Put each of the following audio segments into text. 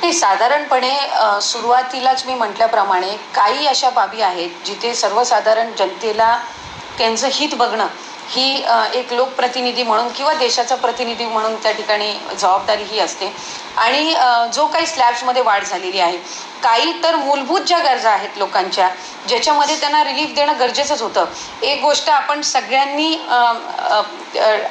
नाही, साधारणपणे सुरुवातीलाच मी म्हटल्याप्रमाणे काही अशा बाबी आहेत जिथे सर्वसाधारण जनतेला त्यांचं हित बघणं ही एक लोकप्रतिनिधी म्हणून किंवा देशाचा प्रतिनिधी म्हणून त्या ठिकाणी जबाबदारी ही असते. आणि जो काही स्लॅब्समध्ये वाढ झालेली आहे, काही तर मूलभूत ज्या गरजा आहेत लोकांच्या, ज्याच्यामध्ये त्यांना रिलीफ देणं गरजेचंच होतं. एक गोष्ट आपण सगळ्यांनी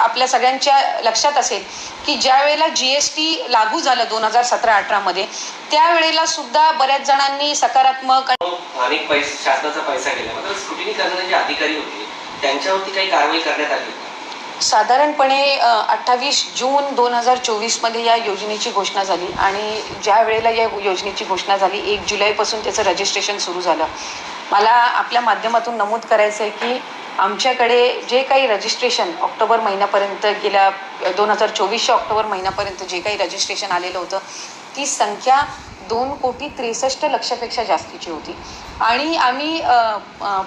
आपल्या सगळ्यांच्या लक्षात असेल की ज्या वेळेला GST लागू झालं 2017-18 मध्ये, त्यावेळेला सुद्धा बऱ्याच जणांनी सकारात्मक स्थानिक शासनाचा पैसा गेला, मात्र स्क्रुटिनी करणारे जे अधिकारी होते त्यांच्यावरती काही कारवाई करण्यात आली? साधारणपणे 28 जून 2024 मध्ये या योजनेची घोषणा झाली आणि ज्या वेळेला या योजनेची घोषणा झाली 1 जुलैपासून त्याचं रजिस्ट्रेशन सुरू झालं. मला आपल्या माध्यमातून नमूद करायचं आहे की आमच्याकडे जे काही रजिस्ट्रेशन ऑक्टोबर महिन्यापर्यंत गेल्या 2024च्या ऑक्टोबर महिन्यापर्यंत जे काही रजिस्ट्रेशन आलेलं होतं, ती संख्या 2,63,00,000पेक्षा जास्तीची होती. आणि आम्ही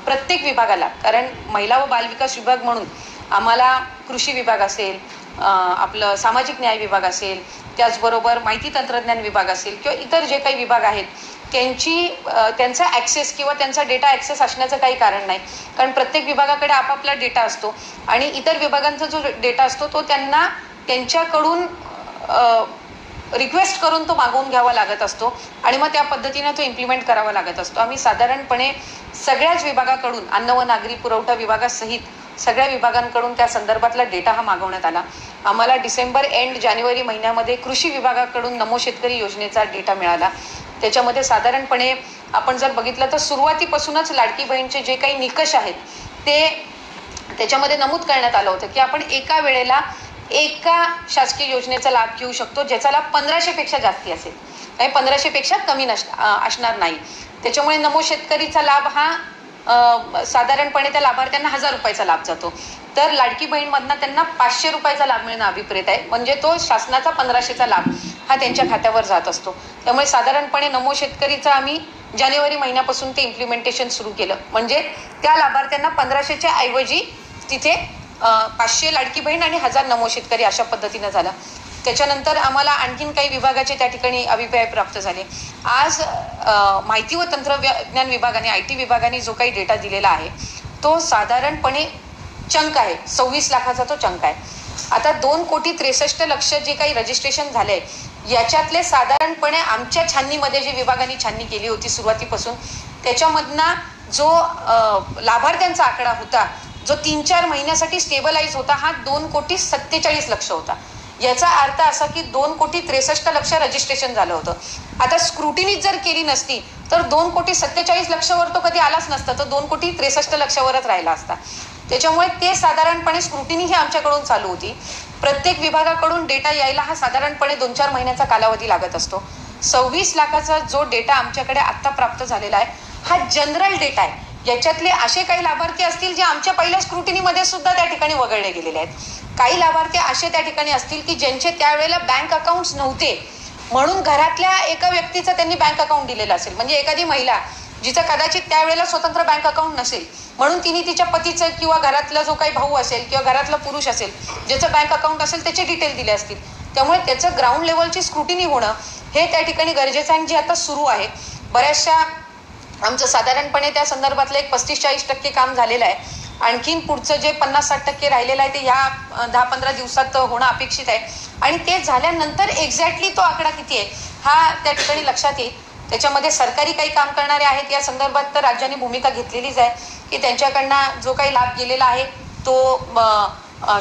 प्रत्येक विभागाला, कारण महिला व बालविकास विभाग म्हणून आम्हाला कृषी विभाग असेल, आपलं सामाजिक न्याय विभाग असेल, त्याचबरोबर माहिती तंत्रज्ञान विभाग असेल किंवा इतर जे काही विभाग आहेत त्यांचा ॲक्सेस किंवा त्यांचा डेटा ॲक्सेस असण्याचं काही कारण नाही. कारण प्रत्येक विभागाकडे आपापला डेटा असतो आणि इतर विभागांचा जो डेटा असतो तो त्यांना त्यांच्याकडून रिक्वेस्ट करून तो मागवून घ्यावा लागत असतो आणि मग त्या पद्धतीने तो इम्प्लिमेंट करावा लागत असतो. आम्ही साधारणपणे सगळ्याच विभागाकडून, अन्न व नागरी पुरवठा विभागासहित सगळ्या विभागांकडून त्या संदर्भातला डेटा हा मागवण्यात आला. आम्हाला डिसेंबर एंड जानेवारी महिन्यामध्ये कृषी विभागाकडून नमो शेतकरी योजनेचा डेटा मिळाला. त्याच्यामध्ये साधारणपणे आपण जर बघितलं तर सुरुवातीपासूनच लाडकी बहीणचे जे काही निकष आहेत ते त्याच्यामध्ये नमूद करण्यात आलं होतं की आपण एका वेळेला एका शासकीय योजनेचा लाभ घेऊ शकतो ज्याचा लाभ 1500पेक्षा जास्ती असेल, काही 1500पेक्षा कमी असणार नाही. त्याच्यामुळे नमो शेतकरीचा लाभ हा साधारणपणे त्या लाभार्थ्यांना 1000 रुपयाचा लाभ जातो, तर लाडकी बहीणमधनं त्यांना 500 रुपयाचा लाभ मिळणं अभिप्रेत आहे. म्हणजे तो शासनाचा 1500चा लाभ हा त्यांच्या खात्यावर जात असतो. त्यामुळे साधारणपणे नमो शेतकरीचा आम्ही जानेवारी महिन्यापासून ते इम्प्लिमेंटेशन सुरू केलं. म्हणजे त्या लाभार्थ्यांना 1500च्या ऐवजी तिथे 500 लाडकी बहीण आणि 1000 नमो शेतकरी अशा पद्धतीनं झालं. त्याच्यानंतर आम्हाला आणखीन काही विभागाचे त्या ठिकाणी अभिप्राय प्राप्त झाले. आज माहिती व तंत्रज्ञान विभागाने, IT विभागाने जो काही डेटा दिलेला आहे तो साधारणपणे चंक आहे, 26 लाखाचा तो चंक आहे. आता 2,63,00,000 जे काही रजिस्ट्रेशन झालंय याच्यातले साधारणपणे आमच्या छाननीमध्ये जे विभागाने छाननी केली होती सुरुवातीपासून, त्याच्यामधना जो लाभार्थ्यांचा आकडा होता जो 3-4 महिन्यासाठी स्टेबलाइज होता हा 2,47,00,000 होता. याचा अर्थ असा की 2,63,00,000 रजिस्ट्रेशन झालं होतं. आता स्क्रुटिनी जर केली नसती तर 2,47,00,000 वर तो कधी आलाच नसता, तर 2,63,00,000 वरच राहिला असता. त्याच्यामुळे ते साधारणपणे स्क्रुटिनी ही आमच्याकडून चालू होती. प्रत्येक विभागाकडून डेटा यायला हा साधारणपणे 2-4 महिन्याचा कालावधी लागत असतो. 26 लाखाचा जो डेटा आमच्याकडे आत्ता प्राप्त झालेला आहे हा जनरल डेटा आहे. याच्यातले असे काही लाभार्थी असतील जे आमच्या पहिल्या स्क्रुटिनीमध्ये सुद्धा त्या ठिकाणी वगळले गेलेले आहेत. काही लाभार्थी असे त्या ठिकाणी असतील की ज्यांचे त्यावेळेला बँक अकाउंट्स नव्हते म्हणून घरातल्या एका व्यक्तीचं त्यांनी बँक अकाउंट दिलेलं असेल. म्हणजे एखादी महिला जिचं कदाचित त्यावेळेला स्वतंत्र बँक अकाउंट नसेल म्हणून तिने तिच्या पतीचं किंवा घरातला जो काही भाऊ असेल किंवा घरातला पुरुष असेल ज्याचं बँक अकाउंट असेल त्याचे डिटेल दिले असतील. त्यामुळे त्याचं ग्राउंड लेवलची स्क्रुटिनी होणं हे त्या ठिकाणी गरजेचं आहे आणि जे आता सुरू आहे. बऱ्याचशा आमचं साधारणपणे त्या संदर्भातलं एक 35-40% काम झालेलं आहे. आणखीन पुढचं जे 50-60% राहिलेलं आहे ते ह्या 10-15 दिवसात होणं अपेक्षित आहे आणि ते झाल्यानंतर एक्झॅक्टली तो आकडा किती आहे हा त्या ठिकाणी लक्षात येईल. त्याच्यामध्ये सरकारी काही काम करणारे आहेत या संदर्भात तर राज्याने भूमिका घेतलेलीच आहे की त्यांच्याकडनं जो काही लाभ गेलेला आहे तो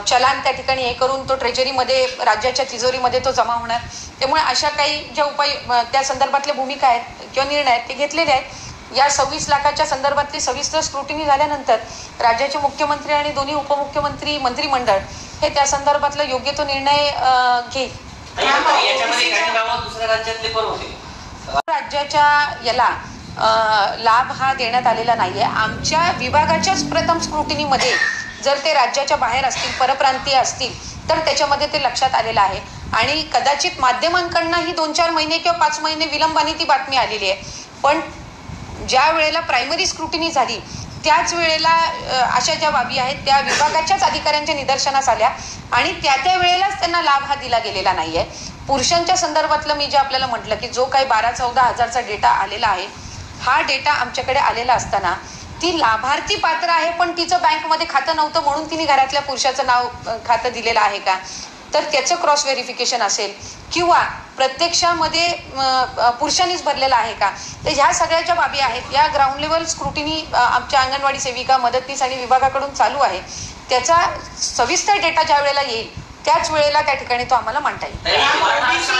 चलान त्या ठिकाणी हे करून तो ट्रेजरीमध्ये, राज्याच्या तिजोरीमध्ये तो जमा होणार. त्यामुळे अशा काही ज्या उपाय त्या संदर्भातल्या भूमिका आहेत किंवा निर्णय आहेत ते घेतलेले आहेत. या 26 लाखाच्या संदर्भातली सविस्तर स्क्रुटिनी झाल्यानंतर राज्याचे मुख्यमंत्री आणि दोन्ही उपमुख्यमंत्री मंत्रिमंडळ हे त्या संदर्भातला योग्य तो निर्णय घेईल. राज्याच्या याला लाभ हा देण्यात आलेला नाहीये. आमच्या विभागाच्याच प्रथम स्क्रुटिनीमध्ये जर ते राज्याच्या बाहेर असतील, परप्रांतीय असतील तर त्याच्यामध्ये ते लक्षात आलेलं आहे आणि कदाचित माध्यमांकडनंही 2-4 महिने किंवा 5 महिने विलंबाने ती बातमी आलेली आहे. पण ज्या वेळेला प्रायमरी स्क्रुटिनी झाली त्याच वेळेला अशा ज्या बाबी आहेत त्या विभागाच्याच अधिकाऱ्यांच्या निदर्शनास आल्या आणि त्या वेळेलाच त्यांना लाभ हा दिला गेलेला नाहीये. पुरुषांच्या संदर्भातलं मी जे आपल्याला म्हटलं की जो काही 12-14 हजारचा डेटा आलेला आहे, हा डेटा आमच्याकडे आलेला असताना ती लाभार्थी पात्र आहे पण तिचं बँकमध्ये खातं नव्हतं म्हणून तिने घरातल्या पुरुषाचं नाव खातं दिलेलं आहे का, तर त्याचं क्रॉस व्हेरिफिकेशन असेल किंवा प्रत्यक्षामध्ये पुरुषांनीच भरलेला आहे का, तर ह्या सगळ्या ज्या बाबी आहेत या ग्राउंड लेवल स्क्रुटिनी आमच्या अंगणवाडी सेविका, मदतनीस आणि विभागाकडून चालू आहे. त्याचा सविस्तर डेटा ज्या वेळेला येईल त्याच वेळेला त्या ठिकाणी तो आम्हाला मांडता येईल.